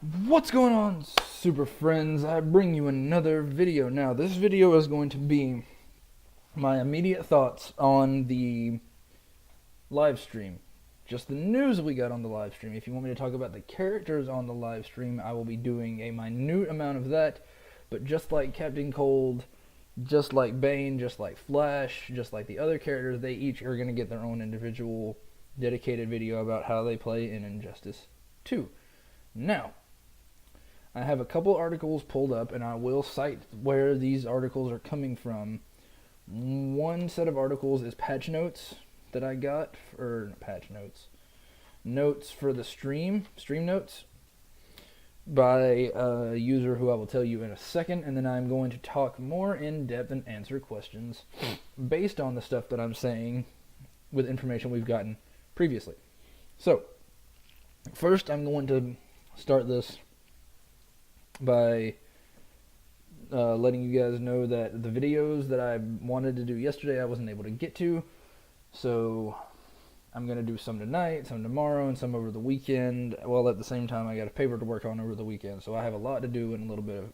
What's going on, super friends? I bring you another video. Now, this video is going to be my immediate thoughts on the live stream. Just the news we got on the live stream. If you want me to talk about the characters on the live stream, I will be doing a minute amount of that. But just like Captain Cold, just like Bane, just like Flash, just like the other characters, they each are going to get their own individual dedicated video about how they play in Injustice 2. Now, I have a couple articles pulled up, and I will cite where these articles are coming from. One set of articles is patch notes that I got, or patch notes, notes for the stream notes, by a user who I will tell you in a second, and then I'm going to talk more in depth and answer questions based on the stuff that I'm saying with information we've gotten previously. So, first I'm going to start this by letting you guys know that the videos that I wanted to do yesterday I wasn't able to get to, so I'm going to do some tonight, some tomorrow, and some over the weekend. Well, at the same time, I got a paper to work on over the weekend, so I have a lot to do and a little bit of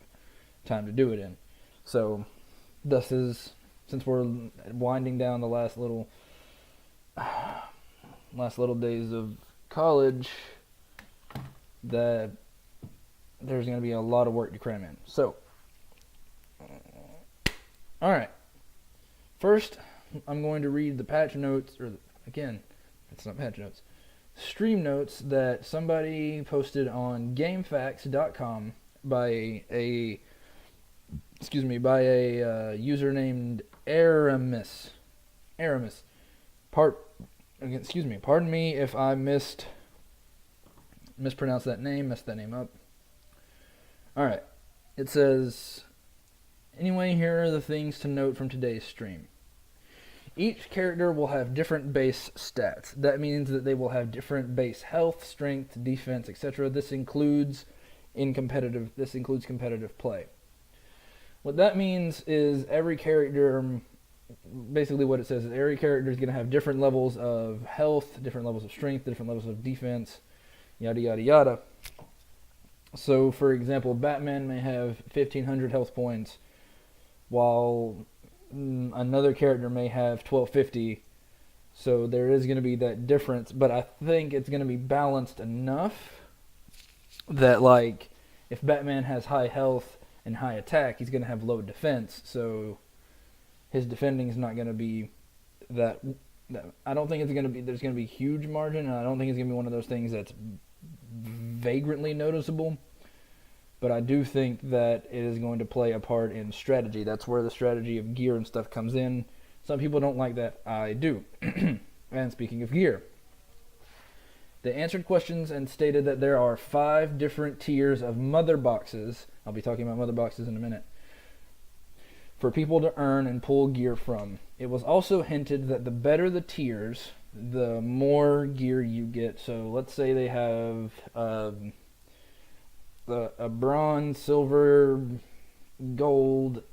time to do it in. So this is, since we're winding down the last little days of college, that there's going to be a lot of work to cram in. So, alright. First, I'm going to read the patch notes, or again, it's not patch notes, stream notes that somebody posted on GameFAQs.com by a user named Aramis. Pardon me if I mispronounced that name, messed that name up. Alright, it says, anyway, here are the things to note from today's stream. Each character will have different base stats. That means that they will have different base health, strength, defense, etc. This includes competitive play. What that means is every character, basically what it says is every character is going to have different levels of health, different levels of strength, different levels of defense, yada yada yada. So, for example, Batman may have 1,500 health points, while another character may have 1,250. So there is going to be that difference, but I think it's going to be balanced enough that, like, if Batman has high health and high attack, he's going to have low defense, so his defending is not going to be that I don't think there's going to be huge margin, and I don't think it's going to be one of those things that's vagrantly noticeable, but I do think that it is going to play a part in strategy. That's where the strategy of gear and stuff comes in. Some people don't like that. I do. And speaking of gear, they answered questions and stated that there are 5 different tiers of mother boxes. I'll be talking about mother boxes in a minute, for people to earn and pull gear from. It was also hinted that the better the tiers, the more gear you get. So let's say they have a bronze, silver, gold,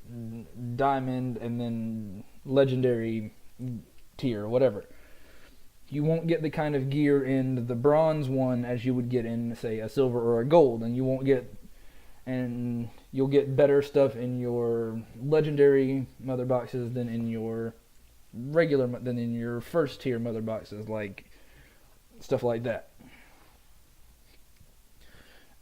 diamond, and then legendary tier, whatever. You won't get the kind of gear in the bronze one as you would get in, say, a silver or a gold, and you'll get better stuff in your legendary mother boxes than in your first tier mother boxes, like stuff like that.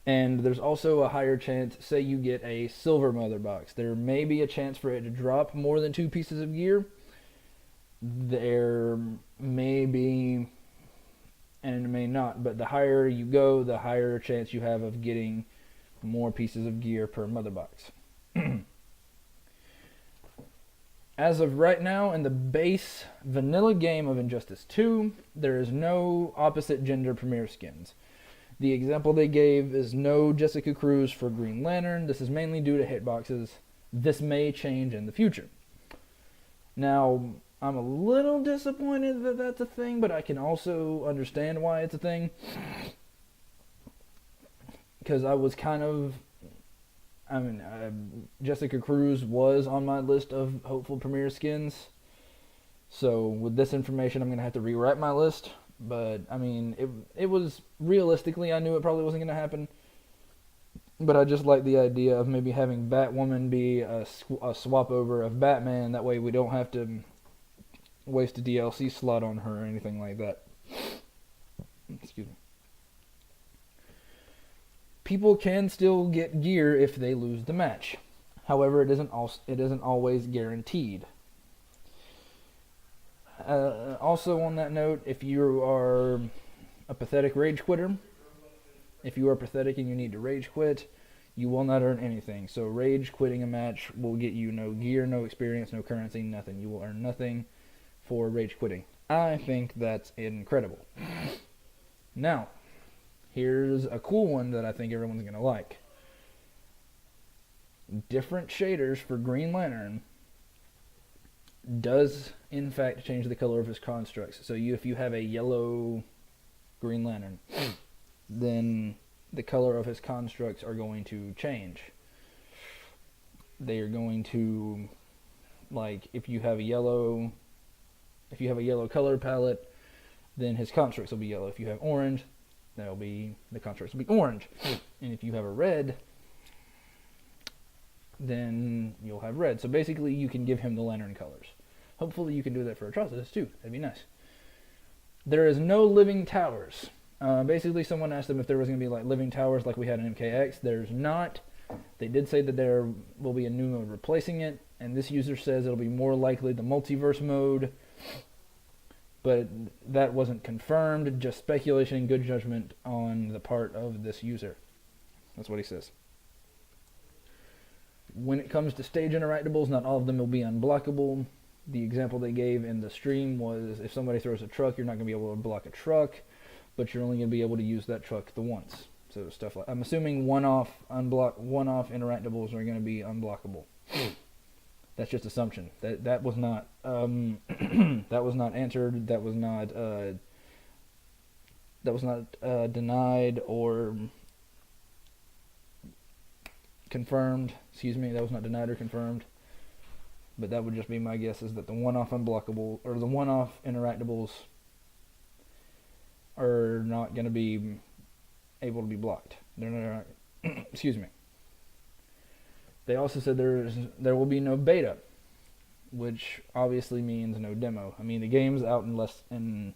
And there's also a higher chance, say you get a silver mother box, there may be a chance for it to drop more than 2 pieces of gear. There may be, and it may not, but the higher you go, the higher chance you have of getting more pieces of gear per mother box. As of right now, in the base vanilla game of Injustice 2, there is no opposite gender premiere skins. The example they gave is no Jessica Cruz for Green Lantern. This is mainly due to hitboxes. This may change in the future. Now, I'm a little disappointed that that's a thing, but I can also understand why it's a thing. Because I was Jessica Cruz was on my list of hopeful premiere skins. So with this information, I'm going to have to rewrite my list. But, I mean, it was, realistically, I knew it probably wasn't going to happen. But I just like the idea of maybe having Batwoman be a swap over of Batman. That way we don't have to waste a DLC slot on her or anything like that. Excuse me. People can still get gear if they lose the match. However, it isn't always guaranteed. Also on that note, if you are a pathetic rage quitter, if you are pathetic and you need to rage quit, you will not earn anything. So rage quitting a match will get you no gear, no experience, no currency, nothing. You will earn nothing for rage quitting. I think that's incredible. Now, here's a cool one that I think everyone's going to like. Different shaders for Green Lantern does, in fact, change the color of his constructs. So if you have a yellow Green Lantern, then the color of his constructs are going to change. They are going to, like, if you have a yellow color palette, then his constructs will be yellow. If you have orange, the constructs will be orange. And if you have a red, then you'll have red. So basically you can give him the lantern colors. Hopefully you can do that for Atrocitus too. That'd be nice. There is no living towers. Basically someone asked them if there was going to be like living towers like we had in MKX. There's not. They did say that there will be a new mode replacing it, and this user says it'll be more likely the multiverse mode, but that wasn't confirmed, just speculation and good judgment on the part of this user. That's what he says. When it comes to stage interactables, not all of them will be unblockable. The example they gave in the stream was if somebody throws a truck, you're not going to be able to block a truck, but you're only going to be able to use that truck the once. So stuff like, I'm assuming one-off interactables are going to be unblockable. That's just assumption. That was not that was not answered. That was not denied or confirmed. Excuse me. That was not denied or confirmed. But that would just be my guess, is that the one-off unblockable or the one-off interactables are not going to be able to be blocked. They're not. Excuse me. They also said there will be no beta, which obviously means no demo. I mean, the game's out in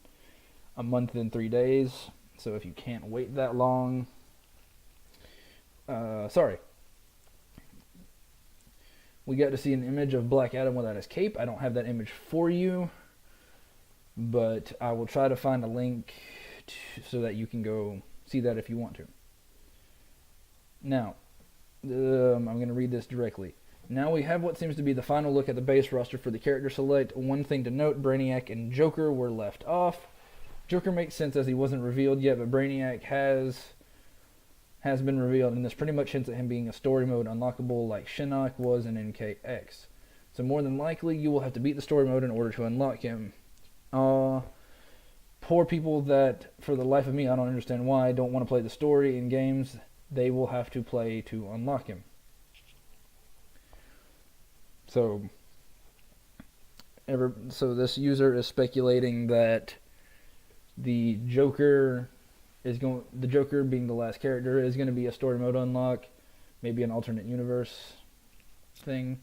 a month and 3 days, so if you can't wait that long, sorry. We got to see an image of Black Adam without his cape. I don't have that image for you, but I will try to find a link so that you can go see that if you want to. Now, I'm going to read this directly. Now we have what seems to be the final look at the base roster for the character select. One thing to note, Brainiac and Joker were left off. Joker makes sense as he wasn't revealed yet, but Brainiac has been revealed, and this pretty much hints at him being a story mode unlockable like Shinnok was in NKX. So more than likely, you will have to beat the story mode in order to unlock him. Poor people that, for the life of me, I don't understand why, don't want to play the story in games. They will have to play to unlock him. So this user is speculating that the Joker being the last character is going to be a story mode unlock, maybe an alternate universe thing,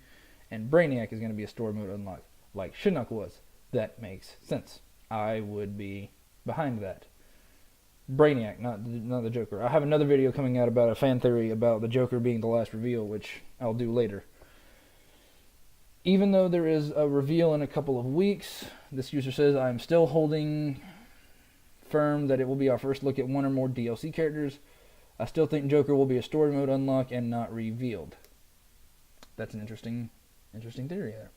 and Brainiac is going to be a story mode unlock like Shinnok was. That makes sense. I would be behind that. Brainiac, not the Joker. I have another video coming out about a fan theory about the Joker being the last reveal, which I'll do later. Even though there is a reveal in a couple of weeks, this user says, I'm still holding firm that it will be our first look at one or more DLC characters. I still think Joker will be a story mode unlock and not revealed. That's an interesting theory there.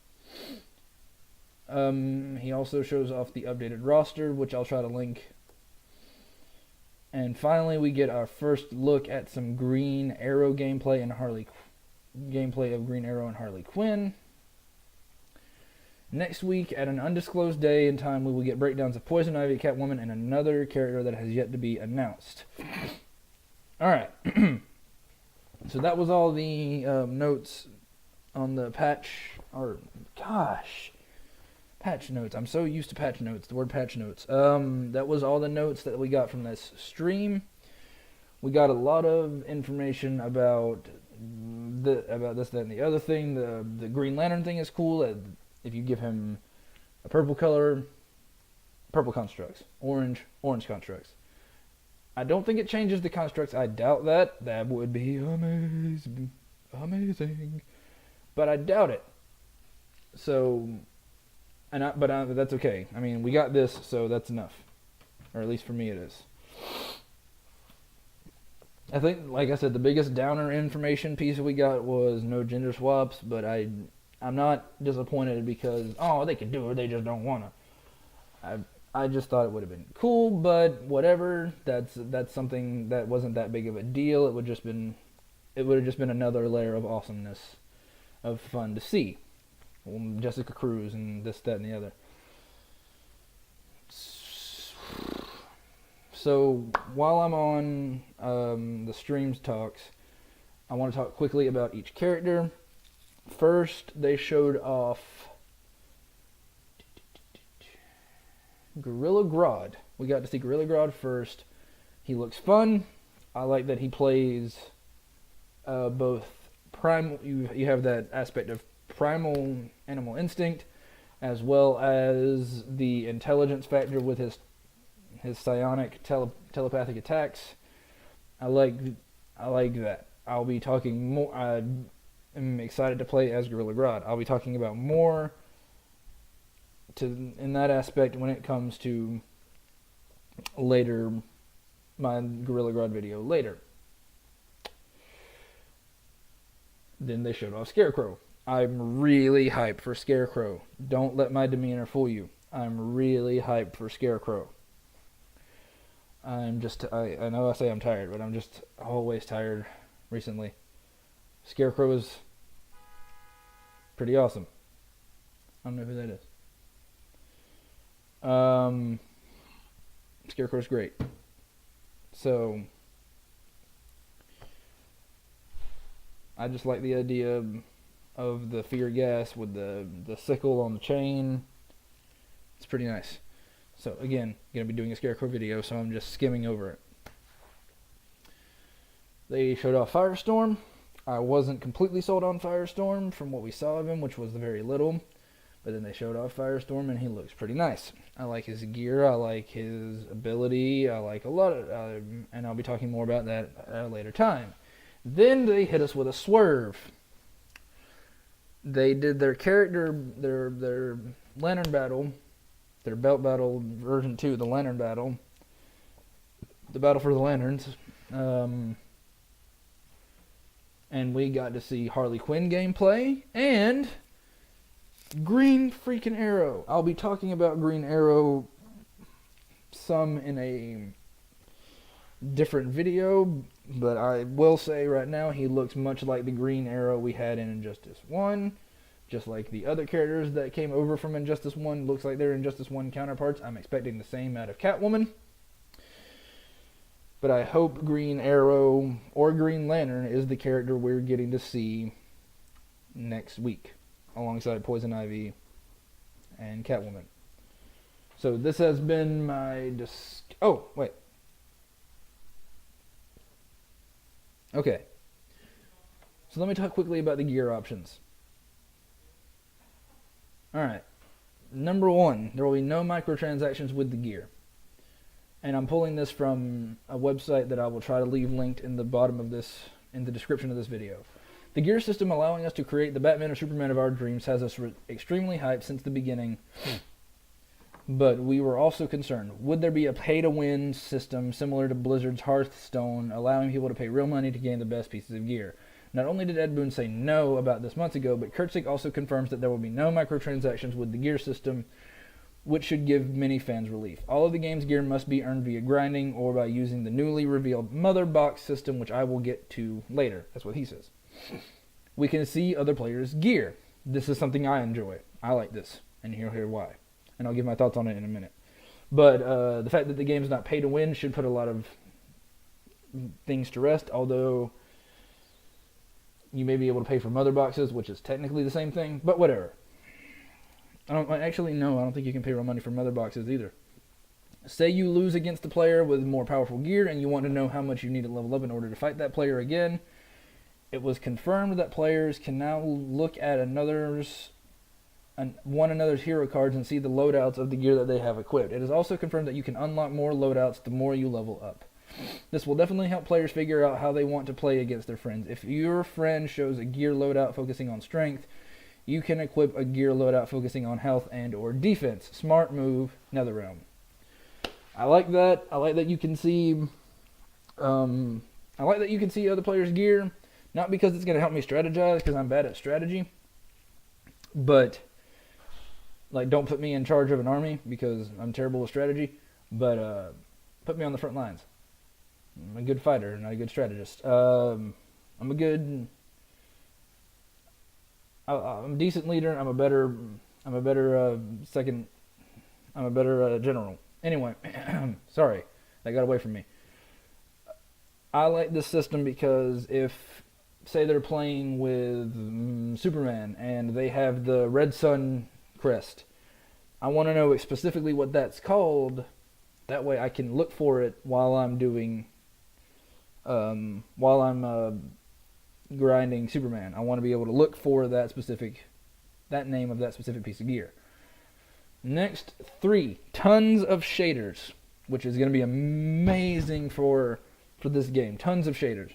He also shows off the updated roster, which I'll try to link. And finally, we get our first look at some Green Arrow gameplay of Green Arrow and Harley Quinn. Next week, at an undisclosed day and time, we will get breakdowns of Poison Ivy, Catwoman, and another character that has yet to be announced. Alright. So that was all the notes on the patch notes. I'm so used to patch notes, the word patch notes. That was all the notes that we got from this stream. We got a lot of information about this, that, and the other thing. The Green Lantern thing is cool. If you give him a purple color, purple constructs, orange constructs. I don't think it changes the constructs. I doubt that. That would be amazing. But I doubt it. So, but that's okay. I mean, we got this, so that's enough. Or at least for me it is. I think, like I said, the biggest downer information piece we got was no gender swaps, but I'm not disappointed because, they can do it, they just don't want to. I just thought it would have been cool, but whatever. That's something that wasn't that big of a deal. It would have just been another layer of awesomeness, of fun to see. Jessica Cruz and this, that, and the other. So while I'm on the streams talks, I want to talk quickly about each character. First, they showed off Gorilla Grodd. We got to see Gorilla Grodd first. He looks fun. I like that he plays both primal. You have that aspect of primal animal instinct, as well as the intelligence factor with his psionic telepathic attacks. I like that. I'll be talking more. I'm excited to play as Gorilla Grodd. I'll be talking about more in that aspect when it comes to later, my Gorilla Grodd video later. Then they showed off Scarecrow. I'm really hyped for Scarecrow. Don't let my demeanor fool you. I'm really hyped for Scarecrow. I know I say I'm tired, but I'm just always tired recently. Scarecrow is pretty awesome. I don't know who that is. Scarecrow's great. So I just like the idea of the fear gas with the sickle on the chain. It's pretty nice. So again, going to be doing a Scarecrow video, so I'm just skimming over it. They showed off Firestorm. I wasn't completely sold on Firestorm from what we saw of him, which was very little. But then they showed off Firestorm, and he looks pretty nice. I like his gear. I like his ability. I like a lot of, and I'll be talking more about that at a later time. Then they hit us with a swerve. They did their character, their lantern battle, their belt battle version 2, the lantern battle, the battle for the lanterns. And we got to see Harley Quinn gameplay and Green freaking Arrow. I'll be talking about Green Arrow some in a different video, but I will say right now he looks much like the Green Arrow we had in Injustice 1. Just like the other characters that came over from Injustice 1 looks like their Injustice 1 counterparts. I'm expecting the same out of Catwoman. But I hope Green Arrow or Green Lantern is the character we're getting to see next week, alongside Poison Ivy and Catwoman. So this has been my... Oh, wait. Okay. So let me talk quickly about the gear options. Alright. Number 1, there will be no microtransactions with the gear. And I'm pulling this from a website that I will try to leave linked in the bottom of this, in the description of this video. The gear system allowing us to create the Batman or Superman of our dreams has us extremely hyped since the beginning. But we were also concerned, would there be a pay-to-win system similar to Blizzard's Hearthstone, allowing people to pay real money to gain the best pieces of gear? Not only did Ed Boon say no about this months ago, but Kurtzik also confirms that there will be no microtransactions with the gear system, which should give many fans relief. All of the game's gear must be earned via grinding or by using the newly revealed Mother Box system, which I will get to later. That's what he says. We can see other players' gear. This is something I enjoy. I like this, and you'll hear why. And I'll give my thoughts on it in a minute. But the fact that the game's not pay to win should put a lot of things to rest, although you may be able to pay for Mother Boxes, which is technically the same thing, but whatever. I don't think you can pay real money for Mother Boxes either. Say you lose against a player with more powerful gear and you want to know how much you need to level up in order to fight that player again. It was confirmed that players can now look at one another's hero cards and see the loadouts of the gear that they have equipped. It is also confirmed that you can unlock more loadouts the more you level up. This will definitely help players figure out how they want to play against their friends. If your friend shows a gear loadout focusing on strength, you can equip a gear loadout focusing on health and or defense. Smart move, NetherRealm. I like that. I like that you can see other players' gear, not because it's going to help me strategize because I'm bad at strategy, but like don't put me in charge of an army because I'm terrible with strategy, but put me on the front lines. I'm a good fighter, not a good strategist. I'm a decent leader. I'm a better general. Anyway, sorry, that got away from me. I like this system because if, say they're playing with Superman and they have the Red Sun crest, I want to know specifically what that's called. That way I can look for it while I'm grinding Superman. I want to be able to look for that name of that specific piece of gear. Next, 3, tons of shaders, which is going to be amazing for this game. Tons of shaders.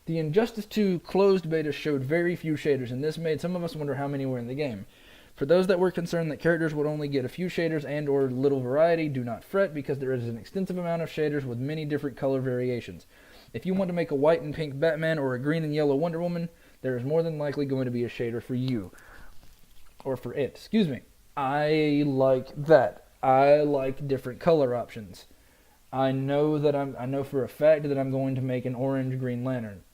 The Injustice 2 closed beta showed very few shaders, and this made some of us wonder how many were in the game. For those that were concerned that characters would only get a few shaders and or little variety, do not fret, because there is an extensive amount of shaders with many different color variations. If you want to make a white and pink Batman or a green and yellow Wonder Woman, there is more than likely going to be a shader for you. Or for it, excuse me. I like that. I like different color options. I know for a fact that I'm going to make an orange Green Lantern.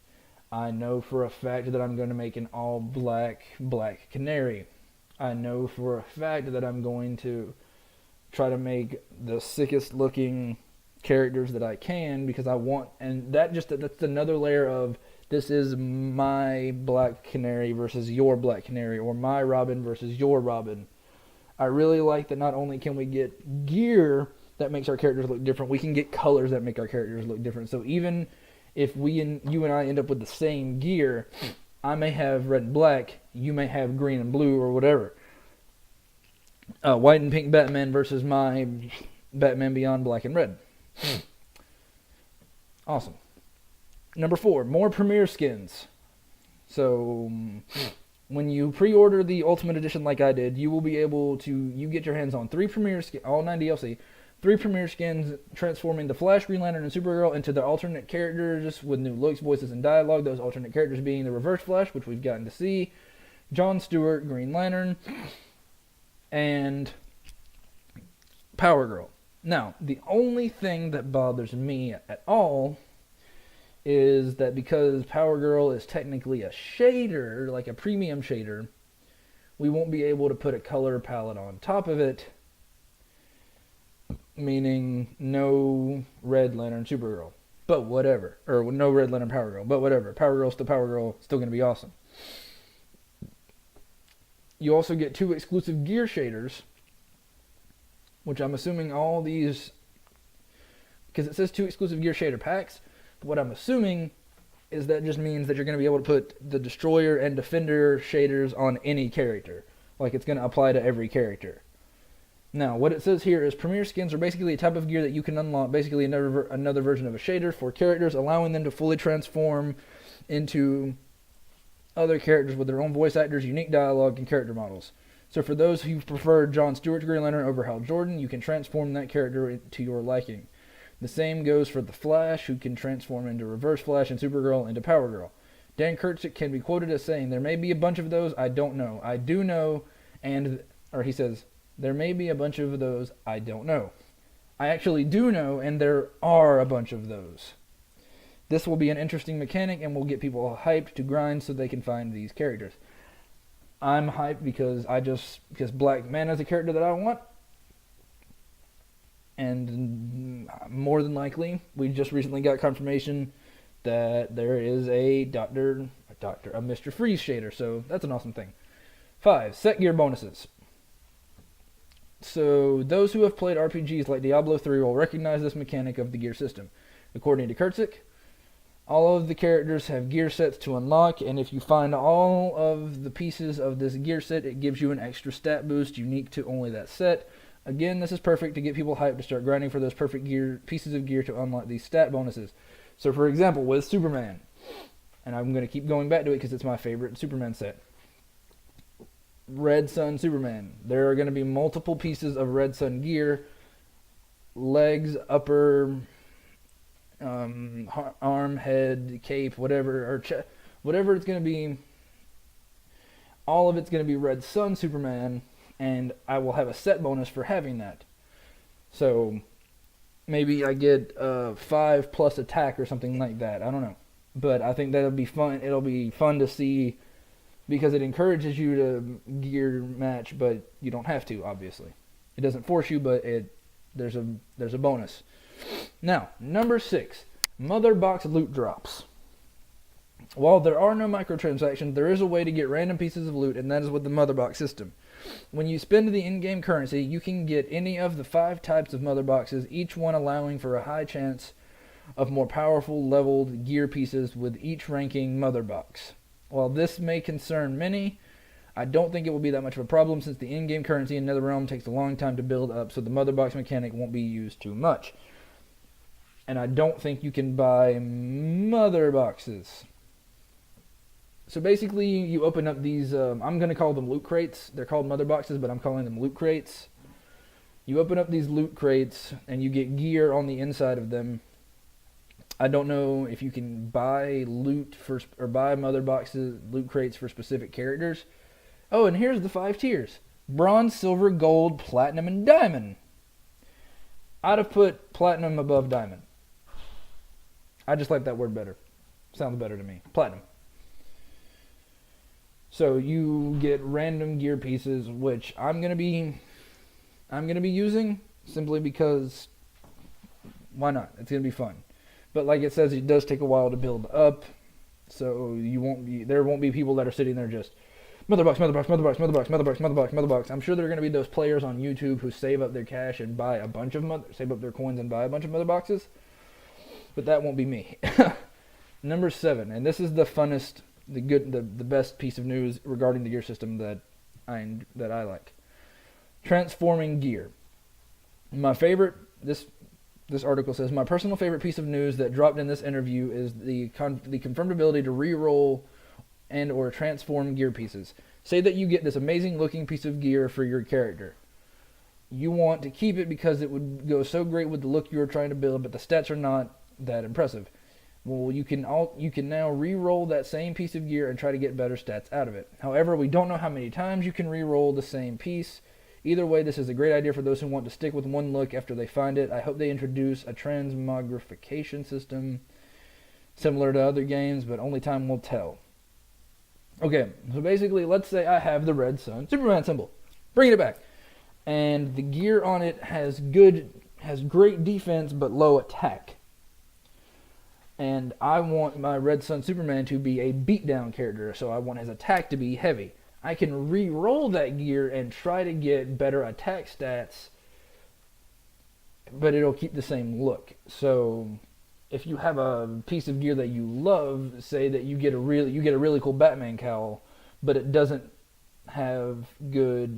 I know for a fact that I'm going to make an all Black Canary. I know for a fact that I'm going to try to make the sickest looking characters that I can because I want, and that's another layer of this is my Black Canary versus your Black Canary, or my Robin versus your Robin. I really like that not only can we get gear that makes our characters look different, we can get colors that make our characters look different. So even if you and I end up with the same gear, I may have red and black, you may have green and blue or whatever. White and pink Batman versus my Batman Beyond Black and Red. Awesome. Number 4, more premiere skins. So when you pre-order the Ultimate Edition like I did, you will be able to, you get your hands on 3 premiere skins, all 9 DLC, 3 premiere skins transforming the Flash, Green Lantern, and Supergirl into their alternate characters with new looks, voices, and dialogue. Those alternate characters being the Reverse Flash, which we've gotten to see, John Stewart, Green Lantern, and Power Girl. Now, the only thing that bothers me at all is that because Power Girl is technically a shader, like a premium shader, we won't be able to put a color palette on top of it, meaning no Red Lantern Supergirl, but whatever, or no Red Lantern Power Girl, but whatever. Power Girl, still going to be awesome. You also get 2 exclusive gear shaders, which I'm assuming all these, because it says 2 exclusive gear shader packs, but what I'm assuming is that just means that you're going to be able to put the Destroyer and Defender shaders on any character. Like it's going to apply to every character. Now, what it says here is premiere skins are basically a type of gear that you can unlock, basically another version of a shader for characters, allowing them to fully transform into other characters with their own voice actors, unique dialogue, and character models. So for those who prefer John Stewart's Green Lantern over Hal Jordan, you can transform that character to your liking. The same goes for the Flash, who can transform into Reverse Flash, and Supergirl into Power Girl. Dan Kirchhoff can be quoted as saying, "There may be a bunch of those, I don't know. I do know," he says, "There may be a bunch of those, I don't know. I actually do know, and there are a bunch of those." This will be an interesting mechanic and will get people hyped to grind so they can find these characters. I'm hyped because Black Manta is a character that I want. And more than likely, we just recently got confirmation that there is a Mr. Freeze shader, so that's an awesome thing. 5, set gear bonuses. So those who have played RPGs like Diablo 3 will recognize this mechanic of the gear system. According to Kurtzik, all of the characters have gear sets to unlock, and if you find all of the pieces of this gear set, it gives you an extra stat boost unique to only that set. Again, this is perfect to get people hyped to start grinding for those perfect pieces of gear to unlock these stat bonuses. So for example, with Superman, and I'm going to keep going back to it because it's my favorite Superman set. Red Sun Superman. There are going to be multiple pieces of Red Sun gear, legs, upper, arm, head, cape, whatever, or whatever it's going to be. All of it's going to be Red Sun Superman, and I will have a set bonus for having that. So maybe I get 5 plus attack or something like that. I don't know, but I think that'll be fun. It'll be fun to see because it encourages you to gear match, but you don't have to. Obviously, it doesn't force you, but there's a bonus. Now, number 6, Mother Box loot drops. While there are no microtransactions, there is a way to get random pieces of loot, and that is with the Mother Box system. When you spend the in-game currency, you can get any of the 5 types of Mother Boxes, each one allowing for a high chance of more powerful leveled gear pieces with each ranking Mother Box. While this may concern many, I don't think it will be that much of a problem since the in-game currency in NetherRealm takes a long time to build up, so the Mother Box mechanic won't be used too much. And I don't think you can buy Mother Boxes. So basically, you open up these, I'm going to call them loot crates. They're called Mother Boxes, but I'm calling them loot crates. You open up these loot crates, and you get gear on the inside of them. I don't know if you can buy loot or buy Mother Boxes, loot crates for specific characters. Oh, and here's the 5 tiers. Bronze, Silver, Gold, Platinum, and Diamond. I'd have put Platinum above Diamond. I just like that word better. Sounds better to me. Platinum. So you get random gear pieces, which I'm gonna be using simply because why not? It's gonna be fun. But like it says, it does take a while to build up, so there won't be people that are sitting there just Mother Box, Mother Box, Mother Box, Mother Box, Mother Box, Mother Box, Mother Box. I'm sure there are gonna be those players on YouTube who save up their cash and buy a bunch of save up their coins and buy a bunch of Mother Boxes. But that won't be me. Number 7, and this is the funnest, the best piece of news regarding the gear system that I like. Transforming gear. My favorite, this article says, my personal favorite piece of news that dropped in this interview is the confirmed ability to re-roll and or transform gear pieces. Say that you get this amazing looking piece of gear for your character. You want to keep it because it would go so great with the look you were trying to build, but the stats are not that impressive. Well, you can now re-roll that same piece of gear and try to get better stats out of it. However, we don't know how many times you can re-roll the same piece. Either way, this is a great idea for those who want to stick with one look after they find it. I hope they introduce a transmogrification system similar to other games, but only time will tell. Okay, so basically, let's say I have the Red Sun Superman symbol. Bring it back. And the gear on it has great defense but low attack. And I want my Red Sun Superman to be a beatdown character, so I want his attack to be heavy. I can re-roll that gear and try to get better attack stats, but it'll keep the same look. So if you have a piece of gear that you love, say that you get a really cool Batman cowl, but it doesn't have good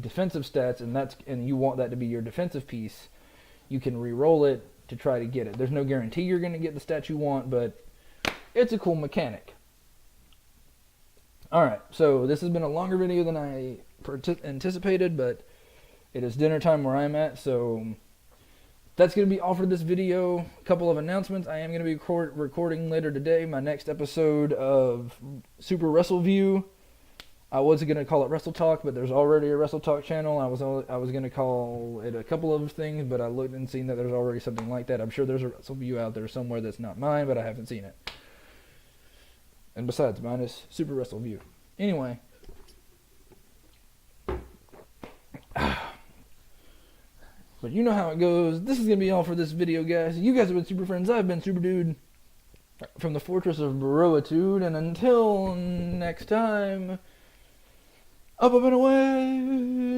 defensive stats, and you want that to be your defensive piece, you can re-roll it to try to get it. There's no guarantee you're going to get the stats you want, but it's a cool mechanic. Alright, so this has been a longer video than I anticipated, but it is dinner time where I'm at, so that's going to be all for this video. A couple of announcements. I am going to be recording later today my next episode of Super Wrestle View. I was going to call it Wrestle Talk, but there's already a Wrestle Talk channel. I was going to call it a couple of things, but I looked and seen that there's already something like that. I'm sure there's a Wrestle View out there somewhere that's not mine, but I haven't seen it. And besides, mine is Super Wrestle View. Anyway. But you know how it goes. This is going to be all for this video, guys. You guys have been Super Friends. I've been SuperDude from the Fortress of Baroitude. And until next time, up and away.